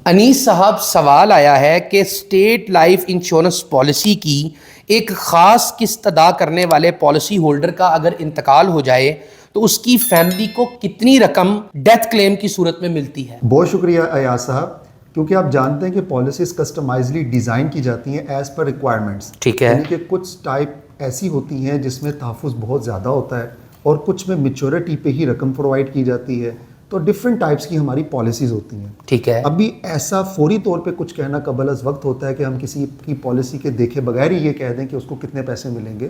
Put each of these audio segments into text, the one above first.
انیس صاحب، سوال آیا ہے کہ اسٹیٹ لائف انشورنس پالیسی کی ایک خاص قسط ادا کرنے والے پالیسی ہولڈر کا اگر انتقال ہو جائے تو اس کی فیملی کو کتنی رقم ڈیتھ کلیم کی صورت میں ملتی ہے؟ بہت شکریہ ایاز صاحب، کیونکہ آپ جانتے ہیں کہ پالیسیز کسٹمائزلی ڈیزائن کی جاتی ہیں ایز پر ریکوائرمنٹس. ٹھیک ہے. یعنی کہ کچھ ٹائپ ایسی ہوتی ہیں جس میں تحفظ بہت زیادہ ہوتا ہے اور کچھ میں میچورٹی پہ ہی رقم پرووائڈ کی جاتی ہے. تو ڈفرینٹ ٹائپس کی ہماری پالیسیز ہوتی ہیں. ٹھیک ہے. ابھی ایسا فوری طور پہ کچھ کہنا قبل از وقت ہوتا ہے کہ ہم کسی کی پالیسی کے دیکھے بغیر ہی یہ کہہ دیں کہ اس کو کتنے پیسے ملیں گے.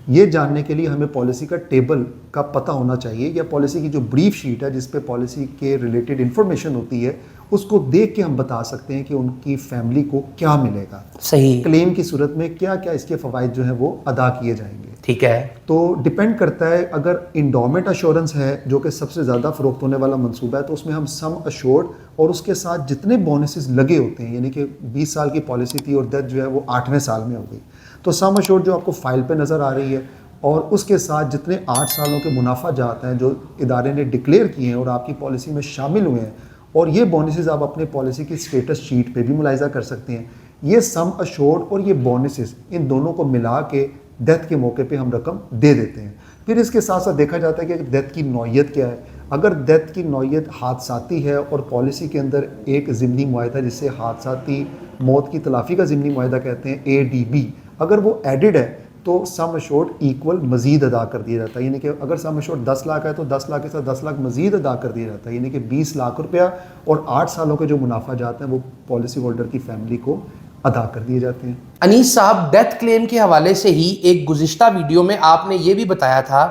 یہ جاننے کے لیے ہمیں پالیسی کا ٹیبل کا پتہ ہونا چاہیے، یا پالیسی کی جو بریف شیٹ ہے جس پہ پالیسی کے ریلیٹڈ انفارمیشن ہوتی ہے اس کو دیکھ کے ہم بتا سکتے ہیں کہ ان کی فیملی کو کیا ملے گا. صحیح. کلیم کی صورت میں کیا کیا اس کے فوائد جو ہیں وہ ادا کیے جائیں گے. ٹھیک ہے. تو ڈپینڈ کرتا ہے، اگر انڈومنٹ ایشورنس ہے جو کہ سب سے زیادہ فروخت ہونے والا منصوبہ ہے تو اس میں ہم سم ایشورڈ اور اس کے ساتھ جتنے بونسز لگے ہوتے ہیں، یعنی کہ 20 سال کی پالیسی تھی اور ڈیتھ جو ہے وہ 8ویں سال میں ہو گئی، تو سم ایشورڈ جو آپ کو فائل پہ نظر آ رہی ہے اور اس کے ساتھ جتنے 8 سالوں کے منافع جات ہیں جو ادارے نے ڈکلیئر کیے ہیں اور آپ کی پالیسی میں شامل ہوئے ہیں، اور یہ بونسز آپ اپنے پالیسی کی سٹیٹس شیٹ پہ بھی ملاحظہ کر سکتے ہیں. یہ سم ایشورڈ اور یہ بونسز ان دونوں کو ملا کے ڈیتھ کے موقع پہ ہم رقم دے دیتے ہیں. پھر اس کے ساتھ ساتھ دیکھا جاتا ہے کہ ڈیتھ کی نوعیت کیا ہے. اگر ڈیتھ کی نوعیت حادثاتی ہے اور پالیسی کے اندر ایک ضمنی معاہدہ جسے حادثاتی موت کی تلافی کا ضمنی معاہدہ کہتے ہیں ADB، اگر وہ ایڈڈ ہے تو سم ایشورڈ ایکول مزید ادا کر دیا جاتا ہے. یعنی کہ اگر سم ایشورڈ 10 لاکھ ہے تو 10 لاکھ کے ساتھ 10 لاکھ مزید ادا کر دیا جاتا ہے، یعنی کہ 20 لاکھ روپیہ اور 8 سالوں کے جو منافع جاتے ہیں وہ پالیسی ہولڈر کی فیملی کو ادا کر دیے جاتے ہیں. انیس صاحب، ڈیتھ کلیم کے حوالے سے ہی ایک گزشتہ ویڈیو میں آپ نے یہ بھی بتایا تھا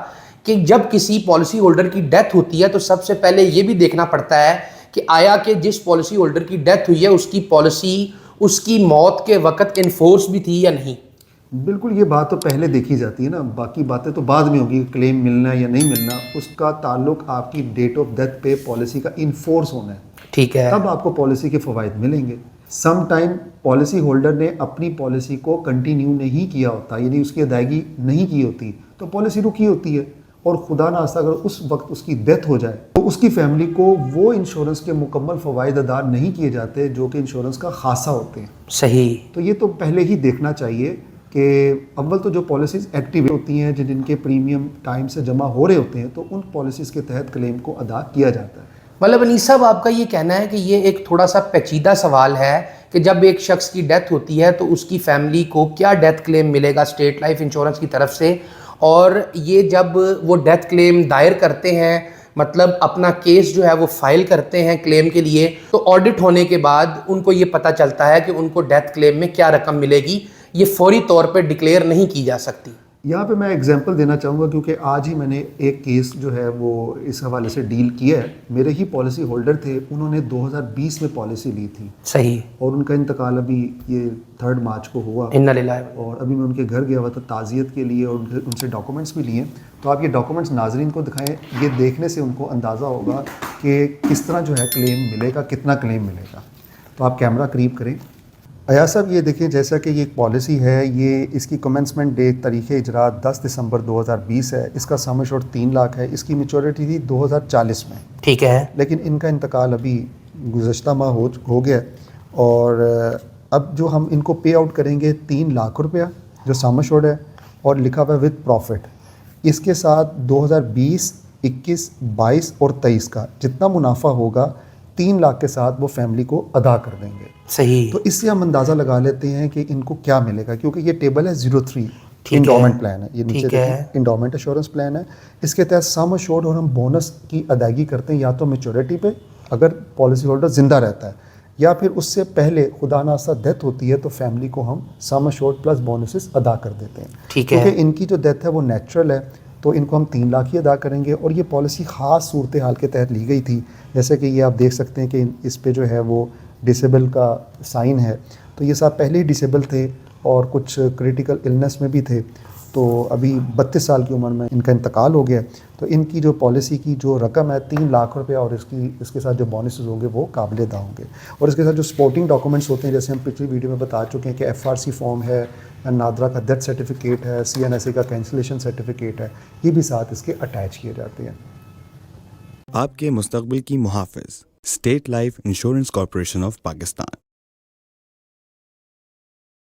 کہ جب کسی پالیسی ہولڈر کی ڈیتھ ہوتی ہے تو سب سے پہلے یہ بھی دیکھنا پڑتا ہے کہ آیا کہ جس پالیسی ہولڈر کی ڈیتھ ہوئی ہے اس کی پالیسی اس کی موت کے وقت انفورس بھی تھی یا نہیں. بالکل، یہ بات تو پہلے دیکھی جاتی ہے نا، باقی باتیں تو بعد میں ہوگی. کلیم ملنا ہے یا نہیں ملنا اس کا تعلق آپ کی ڈیٹ آف ڈیتھ پہ پالیسی کا انفورس ہونا ہے. ٹھیک ہے. تب آپ کو پالیسی کے فوائد ملیں گے. سم ٹائم پالیسی ہولڈر نے اپنی پالیسی کو کنٹینیو نہیں کیا ہوتا، یعنی اس کی ادائیگی نہیں کی ہوتی تو پالیسی رکی ہوتی ہے، اور خدا نخواستہ اگر اس وقت اس کی ڈیتھ ہو جائے تو اس کی فیملی کو وہ انشورنس کے مکمل فوائد ادا نہیں کیے جاتے جو کہ انشورنس کا خاصہ ہوتے ہیں. صحیح. تو یہ تو پہلے ہی دیکھنا چاہیے کہ اول تو جو پالیسیز ایکٹیو ہوتی ہیں جن کے پریمیم ٹائم سے جمع ہو رہے ہوتے ہیں تو ان پالیسیز کے تحت کلیم کو ادا کیا جاتا ہے. مطلب انیس صاحب، آپ کا یہ کہنا ہے کہ یہ ایک تھوڑا سا پیچیدہ سوال ہے کہ جب ایک شخص کی ڈیتھ ہوتی ہے تو اس کی فیملی کو کیا ڈیتھ کلیم ملے گا اسٹیٹ لائف انشورنس کی طرف سے، اور یہ جب وہ ڈیتھ کلیم دائر کرتے ہیں، مطلب اپنا کیس جو ہے وہ فائل کرتے ہیں کلیم کے لیے، تو آڈٹ ہونے کے بعد ان کو یہ پتہ چلتا ہے کہ ان کو ڈیتھ کلیم میں کیا رقم ملے گی. یہ فوری طور پہ ڈکلیئر نہیں کی جا سکتی. یہاں پہ میں ایگزامپل دینا چاہوں گا کیونکہ آج ہی میں نے ایک کیس جو ہے وہ اس حوالے سے ڈیل کیا ہے. میرے ہی پالیسی ہولڈر تھے، انہوں نے 2020 میں پالیسی لی تھی. صحیح. اور ان کا انتقال ابھی یہ 3 مارچ کو ہوا. انا للہ. اور ابھی میں ان کے گھر گیا ہوا تھا تعزیت کے لیے اور ان سے ڈاکومنٹس بھی لیے. تو آپ یہ ڈاکومنٹس ناظرین کو دکھائیں، یہ دیکھنے سے ان کو اندازہ ہوگا کہ کس طرح جو ہے کلیم ملے گا، کتنا کلیم ملے گا. تو آپ کیمرہ قریب کریں. ایاز صاحب، یہ دیکھیں جیسا کہ یہ ایک پالیسی ہے، یہ اس کی کمنسمنٹ ڈیٹ تاریخ اجرا 10 دسمبر 2020 ہے. اس کا سم ایشورڈ 3 لاکھ ہے. اس کی میچورٹی تھی 2040 میں. ٹھیک ہے. لیکن ان کا انتقال ابھی گزشتہ ماہ ہو گیا، اور اب جو ہم ان کو پے آؤٹ کریں گے 3 لاکھ روپیہ جو سم ایشورڈ ہے، اور لکھا ہوا ہے ود پروفٹ. اس کے ساتھ 2020، 21، 22 اور 23 کا جتنا منافع ہوگا 3 لاکھ کے ساتھ وہ فیملی کو ادا کر دیں گے. صحیح. تو اس سے ہم اندازہ لگا لیتے ہیں کہ ان کو کیا ملے گا، کیونکہ یہ ٹیبل ہے 03 انڈومنٹ پلان ہے. یہ نیچے دیکھیں انڈومنٹ ایشورنس پلان ہے. اس کے تحت سم ایشورڈ اور ہم بونس کی ادائیگی کرتے ہیں یا تو میچورٹی پہ اگر پالیسی ہولڈر زندہ رہتا ہے، یا پھر اس سے پہلے خدا نخواستہ ڈیتھ ہوتی ہے تو فیملی کو ہم سم ایشورڈ پلس بونسز ادا کر دیتے ہیں. ٹھیک ہے. کیونکہ ان کی جو ڈیتھ ہے وہ نیچرل ہے تو ان کو ہم 3 لاکھ ہی ادا کریں گے. اور یہ پالیسی خاص صورتحال کے تحت لی گئی تھی، جیسے کہ یہ آپ دیکھ سکتے ہیں کہ اس پہ جو ہے وہ ڈسیبل کا سائن ہے. تو یہ صاحب پہلے ہی ڈسیبل تھے اور کچھ کریٹیکل النس میں بھی تھے، تو ابھی 32 سال کی عمر میں ان کا انتقال ہو گیا. تو ان کی جو پالیسی کی جو رقم ہے 3 لاکھ روپیہ، اور اس کے ساتھ جو بونسز ہوں گے وہ قابل ادا ہوں گے. اور اس کے ساتھ جو سپورٹنگ ڈاکومنٹس ہوتے ہیں جیسے ہم پچھلی ویڈیو میں بتا چکے ہیں کہ FRC فارم ہے، نادرا کا ڈیتھ سرٹیفکیٹ ہے، CNSA کا کینسلیشن سرٹیفکیٹ ہے، یہ بھی ساتھ اس کے اٹیچ کیے جاتے ہیں. آپ کے مستقبل کی محافظ State Life Insurance Corporation of Pakistan.